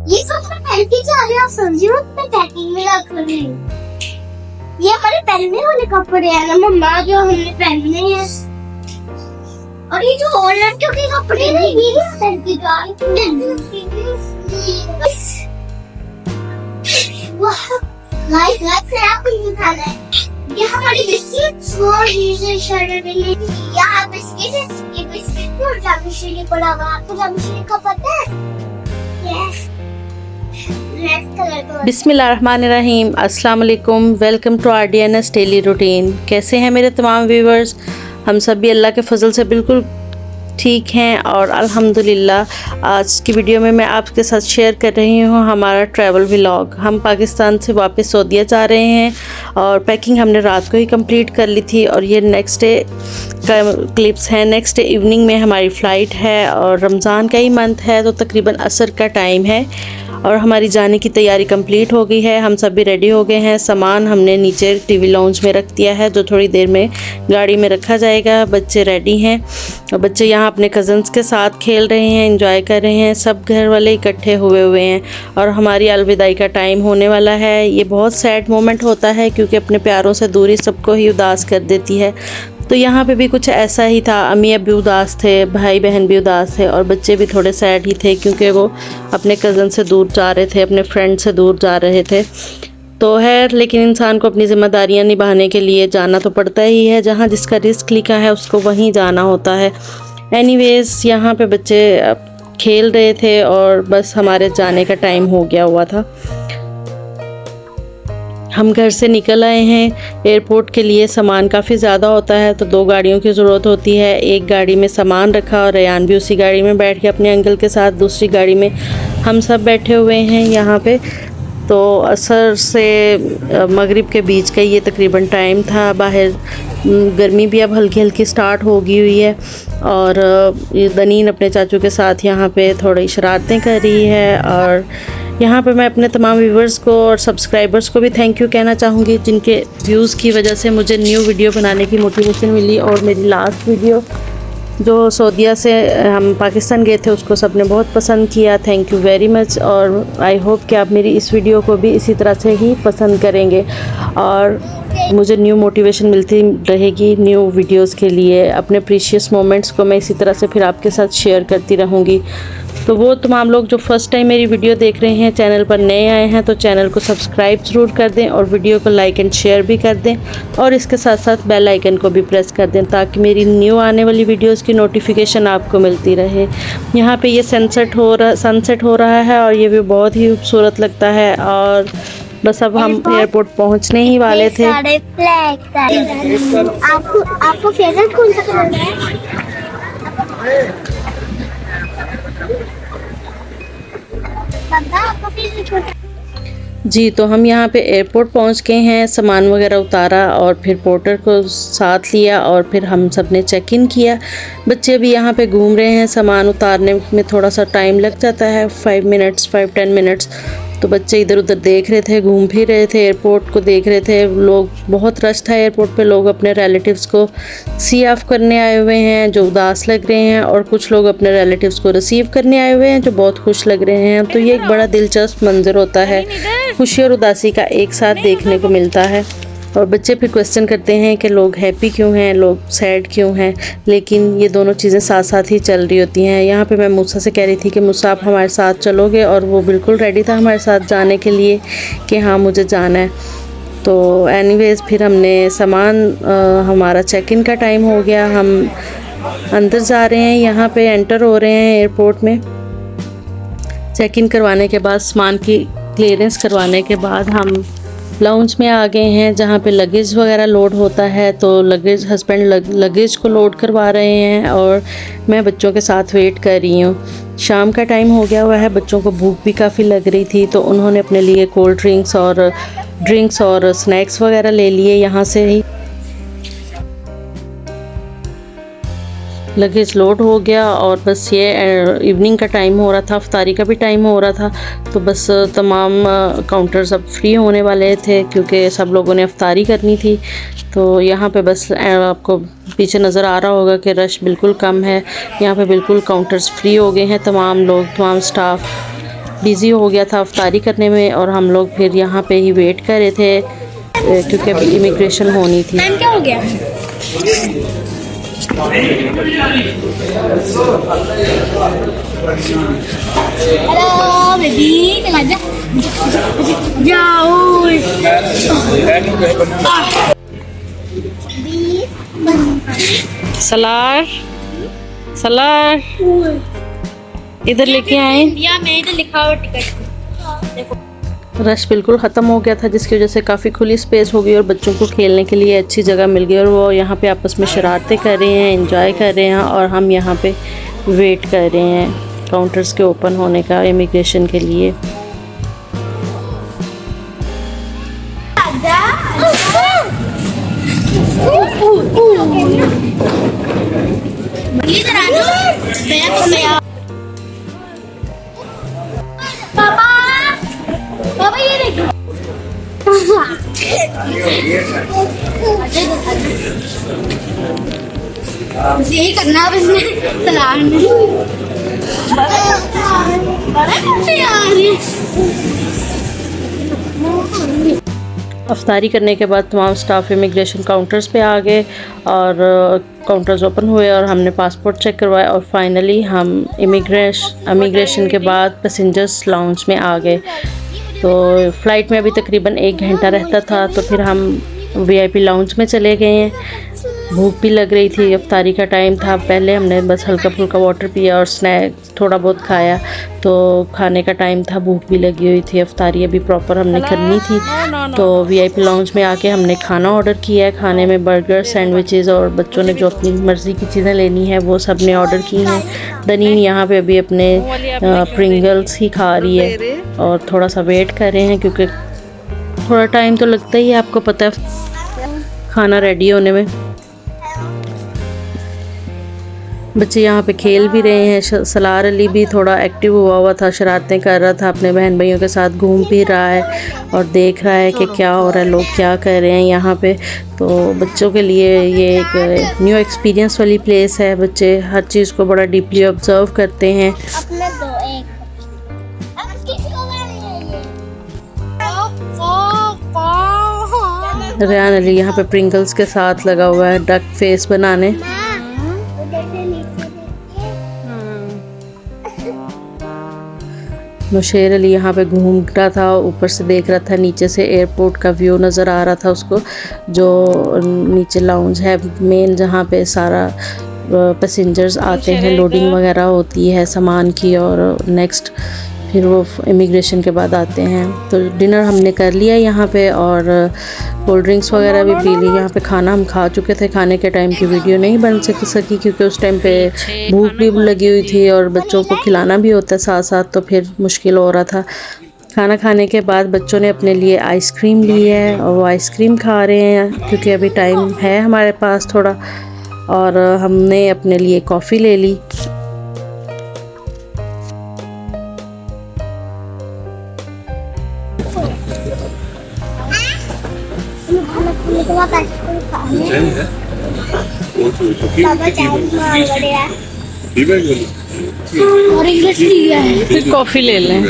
ये सब मैं पहन के जा रही हूँ, समझी हो? मैं पैकिंग में रख रही हूँ। ये हमारे पहनने वाले कपड़े हैं ना मम्मा, जो हमने पहनने हैं। और ये जो और लड़कियों के कपड़े हैं ये भी पहन के जा रही हूँ। वाह, गाइस आपको ये खाना है। ये हमारी बिस्किट्स और ये शर्ट है। यहाँ बिस्किट है, ये बिस्किट और जामुन शेरी पड़ा हुआ। आपको जामुन शेरी का पता है? यस, रेड कलर का। बिस्मिल्लाहिर्रहमानिर्रहीम, अस्सलाम वालेकुम, welcome to RDNS daily routine. कैसे हैं मेरे तमाम व्यूवर्स? हम सब भी अल्लाह के फजल से बिल्कुल ठीक हैं और अल्हम्दुलिल्लाह। आज की वीडियो में मैं आपके साथ शेयर कर रही हूँ हमारा ट्रैवल व्लॉग। हम पाकिस्तान से वापस सऊदीया जा रहे हैं और पैकिंग हमने रात को ही कंप्लीट कर ली थी और ये नेक्स्ट डे का क्लिप्स हैं। नेक्स्ट डे इवनिंग में हमारी फ़्लाइट है और रमज़ान का ही मंथ है तो तकरीबन असर का टाइम है और हमारी जाने की तैयारी कंप्लीट हो गई है। हम सब भी रेडी हो गए हैं। सामान हमने नीचे टीवी लाउंज में रख दिया है जो थोड़ी देर में गाड़ी में रखा जाएगा। बच्चे रेडी हैं और बच्चे यहाँ अपने कज़न्स के साथ खेल रहे हैं, एंजॉय कर रहे हैं। सब घर वाले इकट्ठे हुए हैं और हमारी अलविदाई का टाइम होने वाला है। ये बहुत सैड मोमेंट होता है क्योंकि अपने प्यारों से दूरी सबको ही उदास कर देती है। तो यहाँ पे भी कुछ ऐसा ही था। अम्मी अब्बी उदास थे, भाई बहन भी उदास थे और बच्चे भी थोड़े सैड ही थे क्योंकि वो अपने कज़न से दूर जा रहे थे, अपने फ्रेंड से दूर जा रहे थे। तो है, लेकिन इंसान को अपनी ज़िम्मेदारियाँ निभाने के लिए जाना तो पड़ता ही है। जहाँ जिसका रिस्क लिखा है उसको वहीं जाना होता है। एनीवेज़ यहाँ पे बच्चे खेल रहे थे और बस हमारे जाने का टाइम हो गया हुआ था। हम घर से निकल आए हैं। एयरपोर्ट के लिए सामान काफ़ी ज़्यादा होता है तो 2 गाड़ियों की ज़रूरत होती है। एक गाड़ी में सामान रखा और रेयान भी उसी गाड़ी में बैठ के अपने अंकल के साथ, दूसरी गाड़ी में हम सब बैठे हुए हैं यहाँ पे। तो असर से मगरिब के बीच का ये तकरीबन टाइम था। बाहर गर्मी भी अब हल्की हल्की स्टार्ट हो गई हुई है और ये दनीन अपने चाचू के साथ यहाँ पे थोड़ी शरारतें कर रही है। और यहाँ पे मैं अपने तमाम व्यूवर्स को और सब्सक्राइबर्स को भी थैंक यू कहना चाहूँगी जिनके व्यूज़ की वजह से मुझे न्यू वीडियो बनाने की मोटिवेशन मिली। और मेरी लास्ट वीडियो जो सऊदीया से हम पाकिस्तान गए थे उसको सबने बहुत पसंद किया। थैंक यू वेरी मच और आई होप कि आप मेरी इस वीडियो को भी इसी तरह से ही पसंद करेंगे और मुझे न्यू मोटिवेशन मिलती रहेगी न्यू वीडियोस के लिए। अपने प्रीशियस मोमेंट्स को मैं इसी तरह से फिर आपके साथ शेयर करती रहूँगी। तो वो तमाम लोग जो फ़र्स्ट टाइम मेरी वीडियो देख रहे हैं, चैनल पर नए आए हैं तो चैनल को सब्सक्राइब ज़रूर कर दें और वीडियो को लाइक एंड शेयर भी कर दें और इसके साथ साथ बेल आइकन को भी प्रेस कर दें ताकि मेरी न्यू आने वाली वीडियोस की नोटिफिकेशन आपको मिलती रहे। यहाँ पे ये सनसेट हो रहा है और ये भी बहुत ही खूबसूरत लगता है। और बस अब हम एयरपोर्ट पहुँचने ही वाले थे। आपको फेवरेट कौन सा कलर है? जी, तो हम यहाँ पे एयरपोर्ट पहुँच गए हैं। सामान वगैरह उतारा और फिर पोर्टर को साथ लिया और फिर हम सब ने चेक इन किया। बच्चे भी यहाँ पे घूम रहे हैं। सामान उतारने में थोड़ा सा टाइम लग जाता है, 5-10 मिनट्स। तो बच्चे इधर उधर देख रहे थे, घूम फिर रहे थे, एयरपोर्ट को देख रहे थे। लोग बहुत रश था एयरपोर्ट पे। लोग अपने रिलेटिव्स को सी ऑफ करने आए हुए हैं जो उदास लग रहे हैं और कुछ लोग अपने रिलेटिव्स को रिसीव करने आए हुए हैं जो बहुत खुश लग रहे हैं। तो ये एक बड़ा दिलचस्प मंजर होता है, खुशी और उदासी का एक साथ देखने को मिलता है। और बच्चे फिर क्वेश्चन करते हैं कि लोग हैप्पी क्यों हैं, लोग सैड क्यों हैं, लेकिन ये दोनों चीज़ें साथ साथ ही चल रही होती हैं। यहाँ पे मैं मूसा से कह रही थी कि मूसा आप हमारे साथ चलोगे और वो बिल्कुल रेडी था हमारे साथ जाने के लिए कि हाँ मुझे जाना है। तो एनीवेज़ फिर हमने सामान हमारा चेक इन का टाइम हो गया। हम अंदर जा रहे हैं, यहाँ पे एंटर हो रहे हैं एयरपोर्ट में। चेक इन करवाने के बाद, सामान की क्लियरेंस करवाने के बाद हम लाउंज में आ गए हैं जहाँ पे लगेज वगैरह लोड होता है। तो हस्बैंड लगेज को लोड करवा रहे हैं और मैं बच्चों के साथ वेट कर रही हूँ। शाम का टाइम हो गया हुआ है, बच्चों को भूख भी काफ़ी लग रही थी तो उन्होंने अपने लिए कोल्ड ड्रिंक्स और स्नैक्स वगैरह ले लिए यहाँ से ही। लगेज लोड हो गया और बस ये इवनिंग का टाइम हो रहा था, अफ्तारी का भी टाइम हो रहा था। तो बस तमाम काउंटर्स अब फ्री होने वाले थे क्योंकि सब लोगों ने अफ्तारी करनी थी। तो यहाँ पे बस आपको पीछे नज़र आ रहा होगा कि रश बिल्कुल कम है। यहाँ पे बिल्कुल काउंटर्स फ्री हो गए हैं। तमाम लोग, तमाम स्टाफ बिज़ी हो गया था अफ्तारी करने में, और हम लोग फिर यहाँ पे ही वेट कर रहे थे क्योंकि अभी इमिग्रेशन होनी थी। टाइम क्या हो गया? हेलो बेबी, जाओ। सलार सलार इधर लेके आए। या मैं इधर लिखा हुआ टिकट देखो। रश बिल्कुल ख़त्म हो गया था, जिसकी वजह से काफ़ी खुली स्पेस हो गई और बच्चों को खेलने के लिए अच्छी जगह मिल गई, और वो यहाँ पे आपस में शरारतें कर रहे हैं, एंजॉय कर रहे हैं, और हम यहाँ पे वेट कर रहे हैं काउंटर्स के ओपन होने का इमिग्रेशन के लिए। पापा पापा ये देखो। यही करना अब इसमें सलाद में। अफ्तारी करने के बाद तमाम स्टाफ इमिग्रेशन काउंटर्स पे आ गए और काउंटर्स ओपन हुए और हमने पासपोर्ट चेक करवाया, और फाइनली हम इमिग्रेशन के बाद पैसेंजर्स लाउंज में आ गए। तो फ़्लाइट में अभी तकरीबन 1 घंटा रहता था, तो फिर हम वीआईपी लाउंज में चले गए हैं। भूख भी लग रही थी, अफ्तारी का टाइम था। पहले हमने बस हल्का फुल्का वाटर पिया और स्नैक थोड़ा बहुत खाया, तो खाने का टाइम था, भूख भी लगी हुई थी। अफ्तारी अभी प्रॉपर हमने करनी थी, तो वीआईपी लाउंज में आके हमने खाना ऑर्डर किया है। खाने में बर्गर, सैंडविचेस, और बच्चों ने जो अपनी मर्ज़ी की चीज़ें लेनी है वो सब ने ऑर्डर की हैं। दनीन यहाँ पे अभी अपने प्रिंगल्स ही खा रही है और थोड़ा सा वेट कर रहे हैं, क्योंकि थोड़ा टाइम तो लगता ही है, आपको पता है, खाना रेडी होने में। बच्चे यहाँ पे खेल भी रहे हैं। सलार अली भी थोड़ा एक्टिव हुआ था, शरारतें कर रहा था, अपने बहन भाइयों के साथ घूम भी रहा है और देख रहा है कि क्या हो रहा है, लोग क्या कर रहे हैं यहाँ पे। तो बच्चों के लिए ये एक न्यू एक्सपीरियंस वाली प्लेस है। बच्चे हर चीज़ को बड़ा डीपली ऑब्जर्व करते हैं। रेहान अली यहाँ पे प्रिंगल्स के साथ लगा हुआ है डक फेस बनाने। नौशेर अली यहाँ पे घूम रहा था, ऊपर से देख रहा था, नीचे से एयरपोर्ट का व्यू नज़र आ रहा था उसको, जो नीचे लाउंज है मेन, जहाँ पे सारा पैसेंजर्स आते हैं, लोडिंग वगैरह होती है सामान की, और नेक्स्ट फिर वो इमिग्रेशन के बाद आते हैं। तो डिनर हमने कर लिया यहाँ पे, और कोल्ड ड्रिंक्स वगैरह भी पी ली। यहाँ पे खाना हम खा चुके थे, खाने के टाइम की वीडियो नहीं बन सकी क्योंकि उस टाइम पे भूख भी लगी हुई थी और बच्चों को खिलाना भी होता है साथ साथ, तो फिर मुश्किल हो रहा था। खाना खाने के बाद बच्चों ने अपने लिए आइसक्रीम ली है और वो आइसक्रीम खा रहे हैं, क्योंकि अभी टाइम है हमारे पास थोड़ा, और हमने अपने लिए कॉफ़ी ले ली। फिर कॉफ़ी ले लें,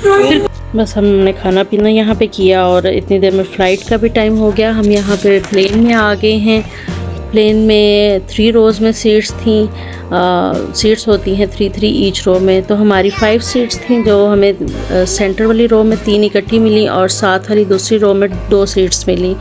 फिर बस हमने खाना पीना यहाँ पे किया, और इतनी देर में फ़्लाइट का भी टाइम हो गया। हम यहाँ पे प्लेन में आ गए हैं। प्लेन में 3 रोज़ में सीट्स थी। सीट्स होती हैं 3-3 ईच रो में, तो हमारी 5 सीट्स थी, जो हमें सेंटर वाली रो में 3 इकट्ठी मिली और साथ वाली दूसरी रो में 2 सीट्स मिली।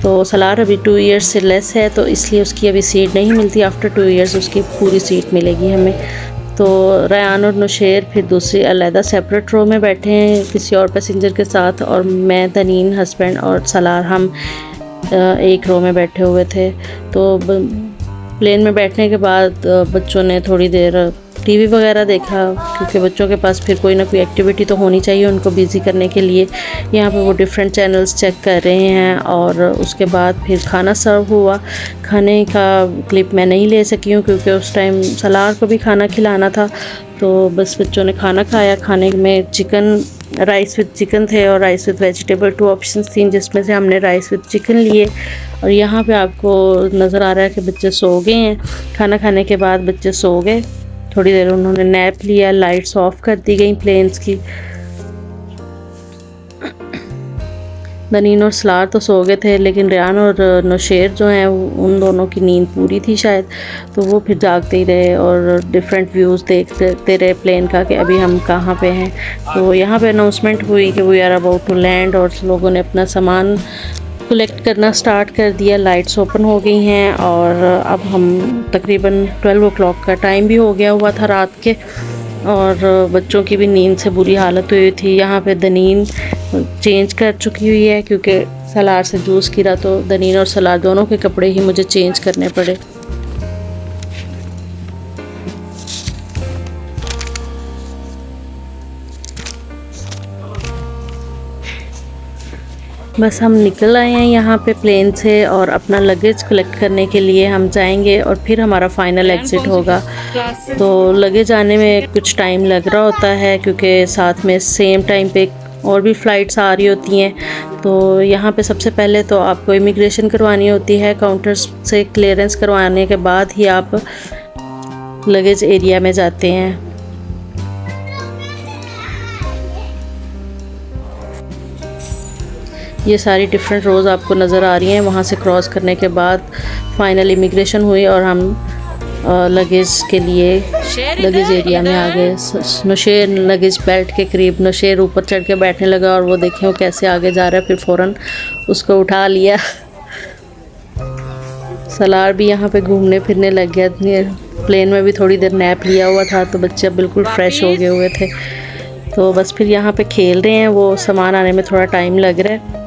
तो सलार अभी 2 इयर्स से लेस है, तो इसलिए उसकी अभी सीट नहीं मिलती। आफ्टर 2 इयर्स उसकी पूरी सीट मिलेगी हमें। तो रेहान और नौशेर फिर दूसरी अलहदा सेपरेट रो में बैठे हैं किसी और पैसेंजर के साथ, और मैं, तनीन, हस्बैंड और सलार हम एक रो में बैठे हुए थे। तो प्लेन में बैठने के बाद बच्चों ने थोड़ी देर टीवी वगैरह देखा, क्योंकि बच्चों के पास फिर कोई ना कोई एक्टिविटी तो होनी चाहिए उनको बिज़ी करने के लिए। यहाँ पे वो डिफरेंट चैनल्स चेक कर रहे हैं, और उसके बाद फिर खाना सर्व हुआ। खाने का क्लिप मैं नहीं ले सकी हूँ क्योंकि उस टाइम सलार को भी खाना खिलाना था। तो बस बच्चों ने खाना खाया। खाने में चिकन, राइस विद चिकन थे और राइस विद वेजिटेबल, 2 ऑप्शंस थी, जिसमें से हमने राइस विद चिकन लिए। और यहाँ पे आपको नज़र आ रहा है कि बच्चे सो गए हैं। खाना खाने के बाद बच्चे सो गए, थोड़ी देर उन्होंने नैप लिया, लाइट्स ऑफ कर दी गई प्लेन्स की। दनीन और सलार तो सो गए थे, लेकिन रेहान और नौशेर जो हैं उन दोनों की नींद पूरी थी शायद, तो वो फिर जागते ही रहे और डिफरेंट व्यूज़ देखते रहे प्लेन का कि अभी हम कहाँ पे हैं। तो यहाँ पे अनाउंसमेंट हुई कि we are about to land, और लोगों ने अपना सामान कलेक्ट करना स्टार्ट कर दिया। लाइट्स ओपन हो गई हैं और अब हम तकरीबन 12 o'clock का टाइम भी हो गया हुआ था रात के, और बच्चों की भी नींद से बुरी हालत हुई थी। यहाँ पे दनीन चेंज कर चुकी हुई है क्योंकि सलार से जूस गिरा, तो दनीन और सलार दोनों के कपड़े ही मुझे चेंज करने पड़े। बस हम निकल आए हैं यहाँ पे प्लेन से, और अपना लगेज कलेक्ट करने के लिए हम जाएंगे और फिर हमारा फाइनल एग्ज़िट होगा। तो लगेज आने में कुछ टाइम लग रहा होता है क्योंकि साथ में सेम टाइम पे और भी फ़्लाइट्स आ रही होती हैं। तो यहाँ पे सबसे पहले तो आपको इमिग्रेशन करवानी होती है, काउंटर्स से क्लियरेंस करवाने के बाद ही आप लगेज एरिया में जाते हैं। ये सारी डिफरेंट रोज़ आपको नज़र आ रही हैं। वहाँ से क्रॉस करने के बाद फाइनल इमिग्रेशन हुई और हम लगेज के लिए लगेज एरिया में आ गए। नौशेर लगेज बेल्ट के करीब, नौशेर ऊपर चढ़ के बैठने लगा और वो देखें वो कैसे आगे जा रहा है, फिर फ़ौरन उसको उठा लिया। सलार भी यहाँ पे घूमने फिरने लग गया। प्लेन में भी थोड़ी देर नैप लिया हुआ था, तो बच्चे बिल्कुल फ्रेश हो गए हुए थे। तो बस फिर यहाँ पे खेल रहे हैं। वो सामान आने में थोड़ा टाइम लग रहा है।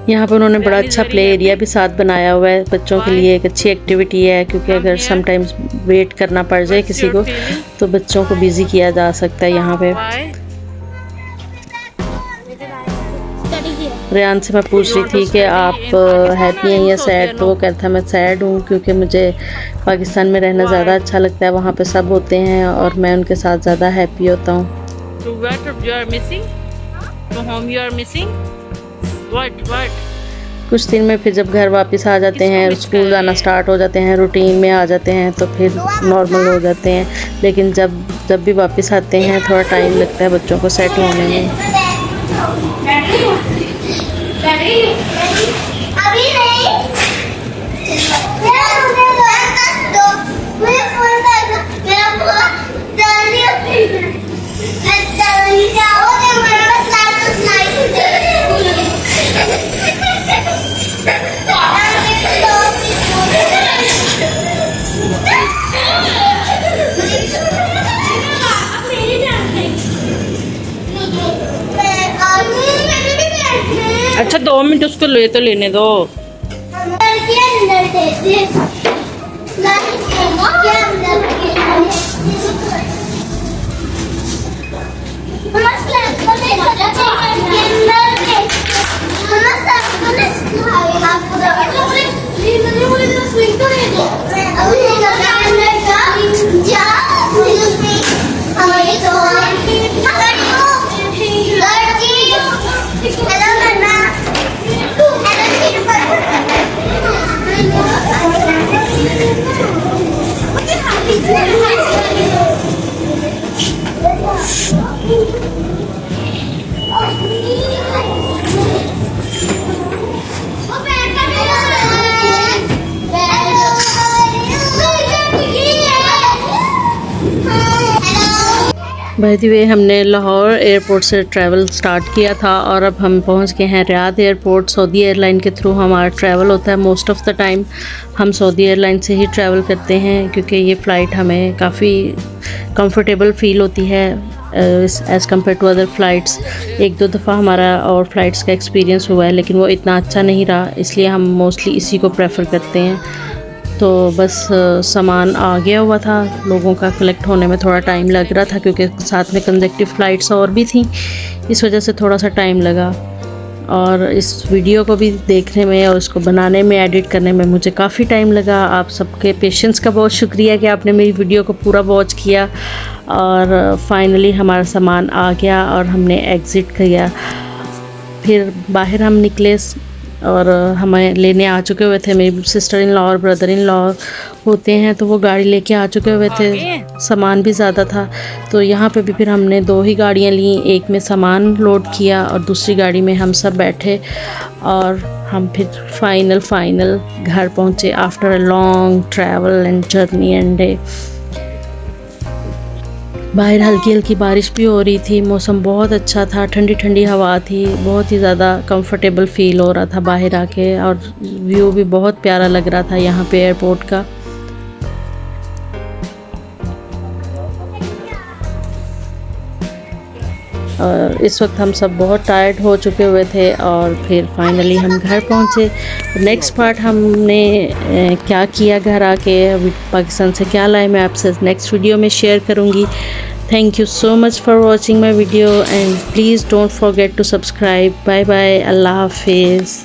यहाँ पे उन्होंने बड़ा अच्छा प्ले एरिया भी साथ बनाया हुआ है बच्चों के लिए। एक अच्छी एक्टिविटी है क्योंकि अगर समटाइम्स वेट करना पड़ जाए किसी को, तो बच्चों को बिजी किया जा सकता है यहाँ पे। रेहान से मैं पूछ रही थी कि आप हैप्पी हैं या सैड, तो वो कहता था मैं सैड हूँ क्योंकि मुझे पाकिस्तान में रहना ज़्यादा अच्छा लगता है। वहाँ पे सब होते हैं और मैं उनके साथ ज़्यादा हैप्पी होता हूँ। कुछ दिन में फिर जब घर वापस आ जाते हैं, स्कूल जाना स्टार्ट हो जाते हैं, रूटीन में आ जाते हैं, तो फिर नॉर्मल हो जाते हैं। लेकिन जब भी वापस आते हैं थोड़ा टाइम लगता है बच्चों को सेट होने में। अभी नहीं अच्छा 2 मिनट उसको ले तो लेने दो। बाय द वे हमने लाहौर एयरपोर्ट से ट्रैवल स्टार्ट किया था और अब हम पहुंच गए हैं रियाद एयरपोर्ट। सऊदी एयरलाइन के थ्रू हमारा ट्रैवल होता है। मोस्ट ऑफ़ द टाइम हम सऊदी एयरलाइन से ही ट्रैवल करते हैं क्योंकि ये फ़्लाइट हमें काफ़ी कंफर्टेबल फ़ील होती है as compare to other flights. 1-2 दफ़ा हमारा और फ़्लाइट्स का एक्सपीरियंस हुआ है, लेकिन वो इतना अच्छा नहीं रहा, इसलिए हम मोस्टली इसी को प्रेफर करते हैं। तो बस सामान आ गया हुआ था, लोगों का कलेक्ट होने में थोड़ा टाइम लग रहा था क्योंकि साथ में कंसेक्टिव फ़्लाइट्स और भी थी, इस वजह से थोड़ा सा टाइम लगा। और इस वीडियो को भी देखने में और उसको बनाने में, एडिट करने में मुझे काफ़ी टाइम लगा। आप सबके पेशेंस का बहुत शुक्रिया कि आपने मेरी वीडियो को पूरा वॉच किया। और फाइनली हमारा सामान आ गया और हमने एग्ज़िट किया। फिर बाहर हम निकले और हमें लेने आ चुके हुए थे। मेरी सिस्टर इन लॉ और ब्रदर इन लॉ होते हैं, तो वो गाड़ी लेके आ चुके हुए थे। सामान भी ज़्यादा था, तो यहाँ पे भी फिर हमने 2 ही गाड़ियाँ ली। एक में सामान लोड किया और दूसरी गाड़ी में हम सब बैठे और हम फिर फाइनल घर पहुँचे after a long travel and journey and day. बाहर हल्की हल्की बारिश भी हो रही थी, मौसम बहुत अच्छा था, ठंडी ठंडी हवा थी, बहुत ही ज़्यादा कंफर्टेबल फील हो रहा था बाहर आके, और व्यू भी बहुत प्यारा लग रहा था यहाँ पे एयरपोर्ट का। और इस वक्त हम सब बहुत टायर्ड हो चुके हुए थे और फिर फाइनली हम घर पहुँचे। नेक्स्ट पार्ट हमने क्या किया घर आके, अभी पाकिस्तान से क्या लाए, मैं आपसे नेक्स्ट वीडियो में शेयर करूँगी। Thank you so much for watching my video and please don't forget to subscribe. Bye bye, अल्लाह हाफिज़।